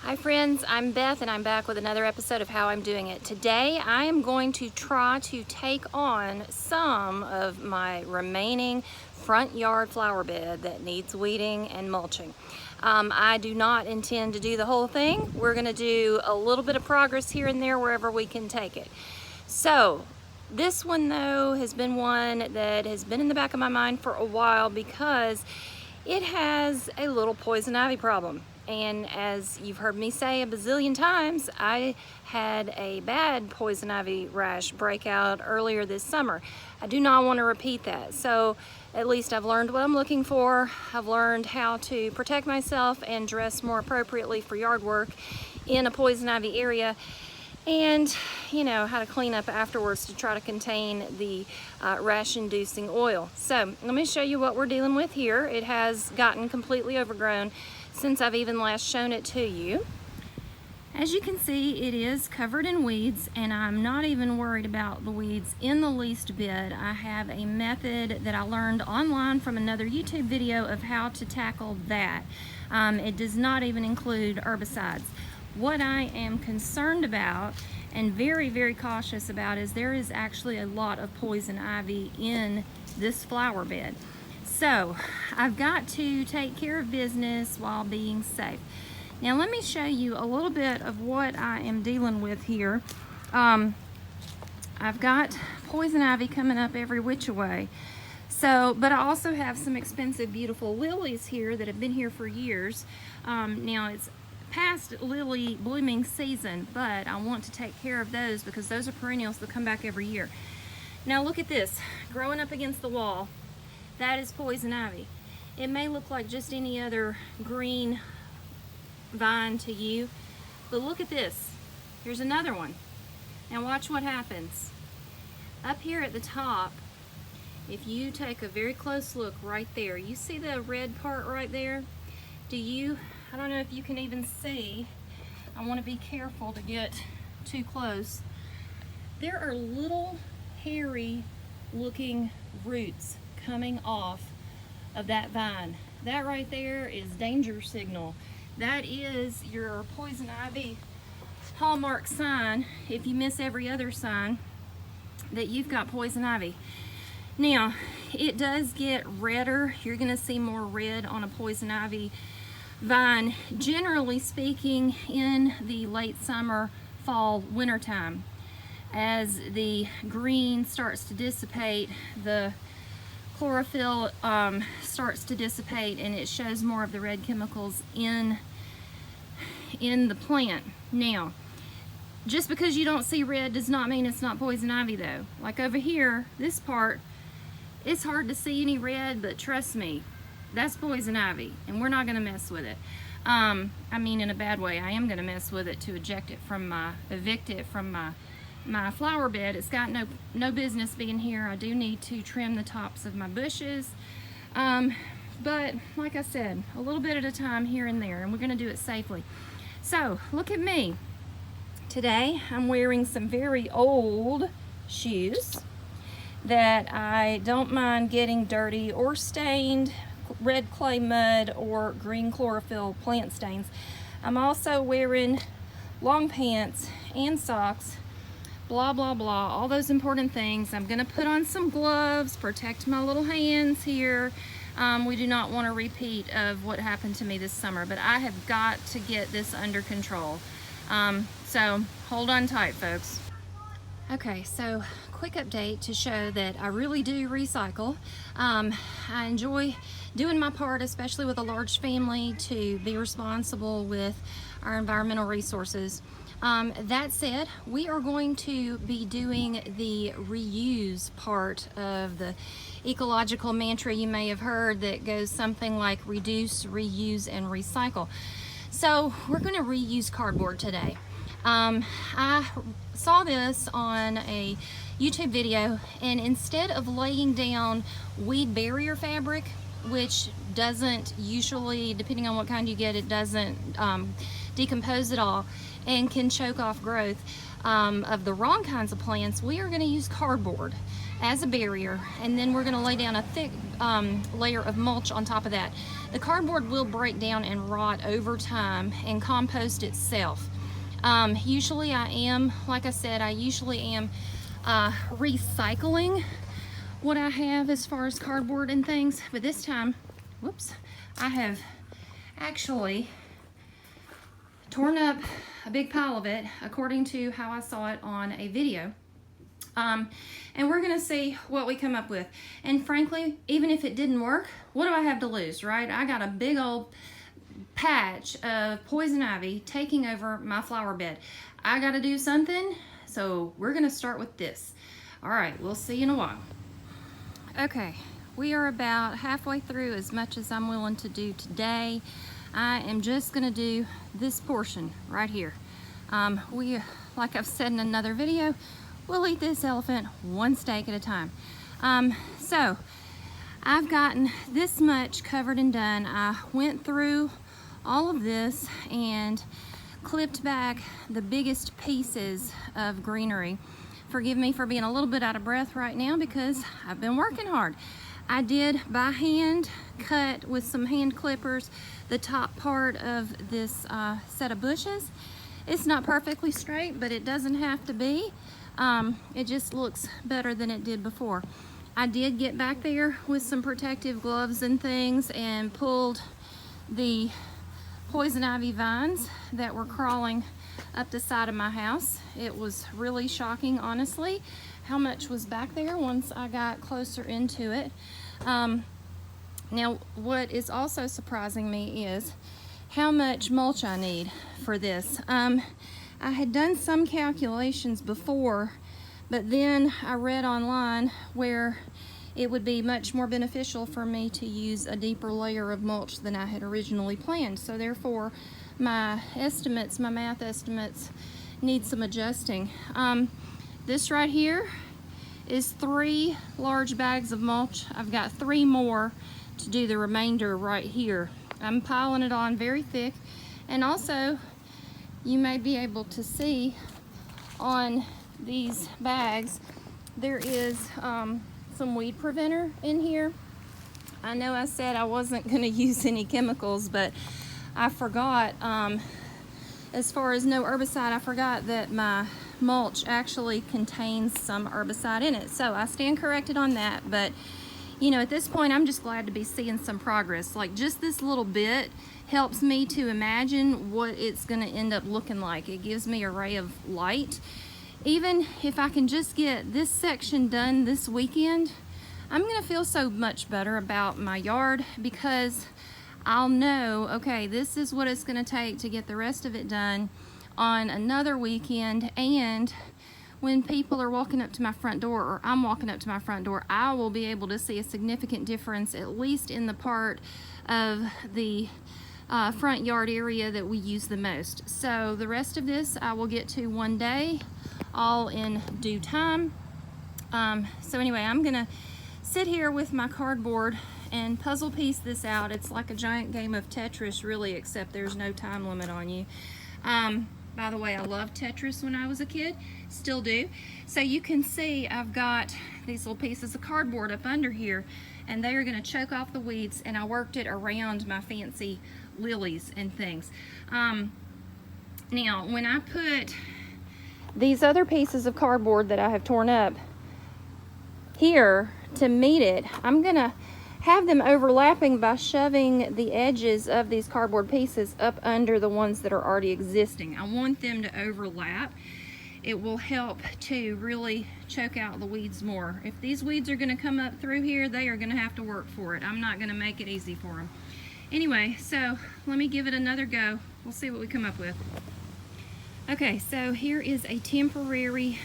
Hi friends, I'm Beth and I'm back with another episode of How I'm Doing It. Today I am going to try to take on some of my remaining front yard flower bed that needs weeding and mulching. I do not intend to do the whole thing. We're going to do a little bit of progress here and there wherever we can take it. So this one though has been one that has been in the back of my mind for a while because it has a little poison ivy problem. And as you've heard me say a bazillion times, I had a bad poison ivy rash breakout earlier this summer. I do not want to repeat that. So at least I've learned what I'm looking for. I've learned how to protect myself and dress more appropriately for yard work in a poison ivy area. And you know how to clean up afterwards to try to contain the rash-inducing oil. So let me show you what we're dealing with here. It has gotten completely overgrown since I've even last shown it to you. As you can see, it is covered in weeds, and I'm not even worried about the weeds in the least bit. I have a method that I learned online from another YouTube video of how to tackle that. It does not even include herbicides. What I am concerned about and very, very cautious about is there is actually a lot of poison ivy in this flower bed. So I've got to take care of business while being safe. Now let me show you a little bit of what I am dealing with here. I've got poison ivy coming up every which way. But I also have some expensive, beautiful lilies here that have been here for years. Now it's past lily blooming season, but I want to take care of those because those are perennials that come back every year. Now look at this, growing up against the wall. That is poison ivy. It may look like just any other green vine to you, but look at this. Here's another one. Now watch what happens. Up here at the top, if you take a very close look right there, you see the red part right there? I don't know if you can even see. I want to be careful to get too close. There are little hairy looking roots coming off of that vine. That right there is danger signal. That is your poison ivy hallmark sign, if you miss every other sign, that you've got poison ivy. Now, it does get redder. You're gonna see more red on a poison ivy vine, generally speaking, in the late summer, fall, winter time. As the green starts to dissipate, the chlorophyll starts to dissipate, and it shows more of the red chemicals in the plant. Now, just because you don't see red does not mean it's not poison ivy though. Like over here, this part, it's hard to see any red, but trust me, that's poison ivy, and we're not going to mess with it. I mean, in a bad way. I am going to mess with it to evict it from my flower bed. It's got no business being here. I do need to trim the tops of my bushes, but like I said, a little bit at a time here and there, and we're going to do it safely. So look at me. Today I'm wearing some very old shoes that I don't mind getting dirty or stained, red clay mud or green chlorophyll plant stains. I'm also wearing long pants and socks, blah blah blah, all those important things. I'm gonna put on some gloves, protect my little hands here. We do not want a repeat of what happened to me this summer, but I have got to get this under control. So hold on tight, folks. Okay, so quick update to show that I really do recycle. I enjoy doing my part, especially with a large family, to be responsible with our environmental resources. That said, we are going to be doing the reuse part of the ecological mantra you may have heard that goes something like reduce, reuse, and recycle. So we're going to reuse cardboard today. I saw this on a YouTube video, and instead of laying down weed barrier fabric, which doesn't usually, depending on what kind you get, it doesn't decompose at all and can choke off growth of the wrong kinds of plants, we are going to use cardboard. as a barrier, and then we're going to lay down a thick layer of mulch on top of that. The cardboard will break down and rot over time and compost itself. Usually I am, like I said, I usually am recycling what I have as far as cardboard and things, but this time, whoops, I have actually torn up a big pile of it according to how I saw it on a video. And we're gonna see what we come up with. And frankly, even if it didn't work, what do I have to lose, right? I got a big old patch of poison ivy taking over my flower bed. I gotta do something, so we're gonna start with this. All right, we'll see you in a while. Okay, we are about halfway through as much as I'm willing to do today. I am just gonna do this portion right here. Like I've said in another video, we'll eat this elephant one steak at a time. So I've gotten this much covered and done. I went through all of this and clipped back the biggest pieces of greenery. Forgive me for being a little bit out of breath right now because I've been working hard. I did by hand cut with some hand clippers the top part of this set of bushes. It's not perfectly straight, but it doesn't have to be. It just looks better than it did before. I did get back there with some protective gloves and things and pulled the poison ivy vines that were crawling up the side of my house. It was really shocking, honestly, how much was back there once I got closer into it. Now, what is also surprising me is how much mulch I need for this. I had done some calculations before, but then I read online where it would be much more beneficial for me to use a deeper layer of mulch than I had originally planned. So therefore, my estimates, my math estimates, need some adjusting. This right here is 3 large bags of mulch. I've got 3 more to do the remainder right here. I'm piling it on very thick, and also you may be able to see on these bags there is some weed preventer in here. I know I said I wasn't going to use any chemicals, but I forgot, as far as no herbicide, I forgot that my mulch actually contains some herbicide in it. So I stand corrected on that, but you know, at this point I'm just glad to be seeing some progress. Like, just this little bit helps me to imagine what it's going to end up looking like. It gives me a ray of light. Even if I can just get this section done this weekend, I'm going to feel so much better about my yard, because I'll know, okay, this is what it's going to take to get the rest of it done on another weekend. And when people are walking up to my front door, or I'm walking up to my front door, I will be able to see a significant difference, at least in the part of the front yard area that we use the most. So the rest of this I will get to one day, all in due time. So anyway, I'm gonna sit here with my cardboard and puzzle piece this out. It's like a giant game of Tetris, really, except there's no time limit on you. By the way, I loved Tetris when I was a kid, still do. So you can see I've got these little pieces of cardboard up under here, and they are gonna choke off the weeds, and I worked it around my fancy lilies and things. Now, when I put these other pieces of cardboard that I have torn up here to meet it, I'm gonna have them overlapping by shoving the edges of these cardboard pieces up under the ones that are already existing. I want them to overlap. It will help to really choke out the weeds more. If these weeds are gonna come up through here, they are gonna have to work for it. I'm not gonna make it easy for them. Anyway, so let me give it another go. We'll see what we come up with. Okay, so here is a temporary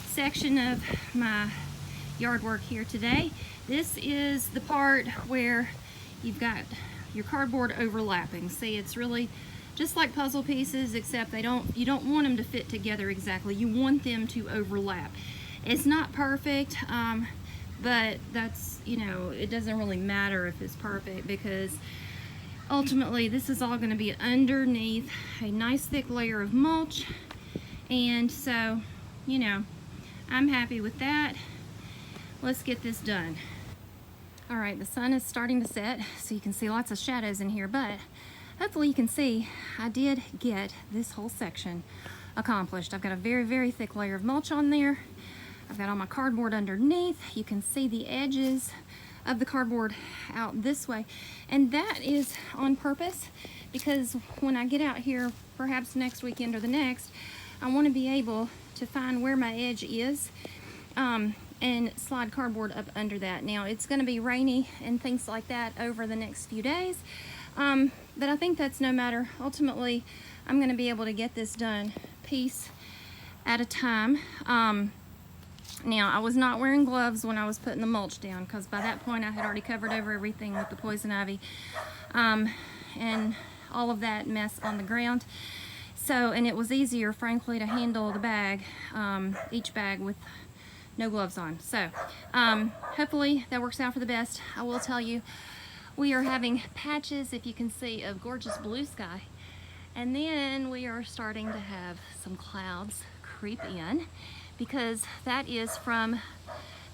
section of my yard work here today. This is the part where you've got your cardboard overlapping. See, it's really just like puzzle pieces, except you don't want them to fit together exactly. You want them to overlap. It's not perfect, but that's, you know, it doesn't really matter if it's perfect, because ultimately this is all going to be underneath a nice thick layer of mulch. And so, you know, I'm happy with that. let's get this done. All right, the sun is starting to set, so you can see lots of shadows in here, but hopefully you can see I did get this whole section accomplished. I've got a very, very thick layer of mulch on there. I've got all my cardboard underneath. You can see the edges of the cardboard out this way, and that is on purpose because when I get out here, perhaps next weekend or the next, I want to be able to find where my edge is and slide cardboard up under that. Now it's going to be rainy and things like that over the next few days, but I think that's no matter. Ultimately, I'm going to be able to get this done piece at a time. Now, I was not wearing gloves when I was putting the mulch down because by that point I had already covered over everything with the poison ivy and all of that mess on the ground. So, and it was easier, frankly, to handle the bag, each bag with no gloves on. So, hopefully that works out for the best. I will tell you, we are having patches, if you can see, of gorgeous blue sky. And then we are starting to have some clouds creep in because that is from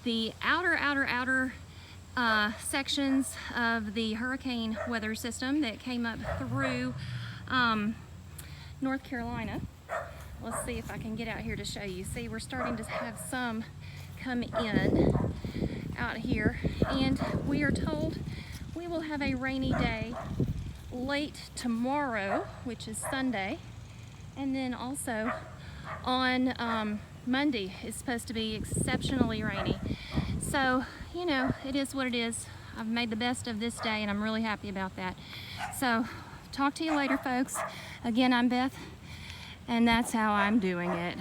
the outer sections of the hurricane weather system that came up through North Carolina. Let's see if I can get out here to show you. See, we're starting to have some come in out here, and we are told we will have a rainy day late tomorrow, which is Sunday, and then also on Monday is supposed to be exceptionally rainy. So, you know, it is what it is. I've made the best of this day and I'm really happy about that. So, talk to you later, folks. Again, I'm Beth, and that's how I'm doing it.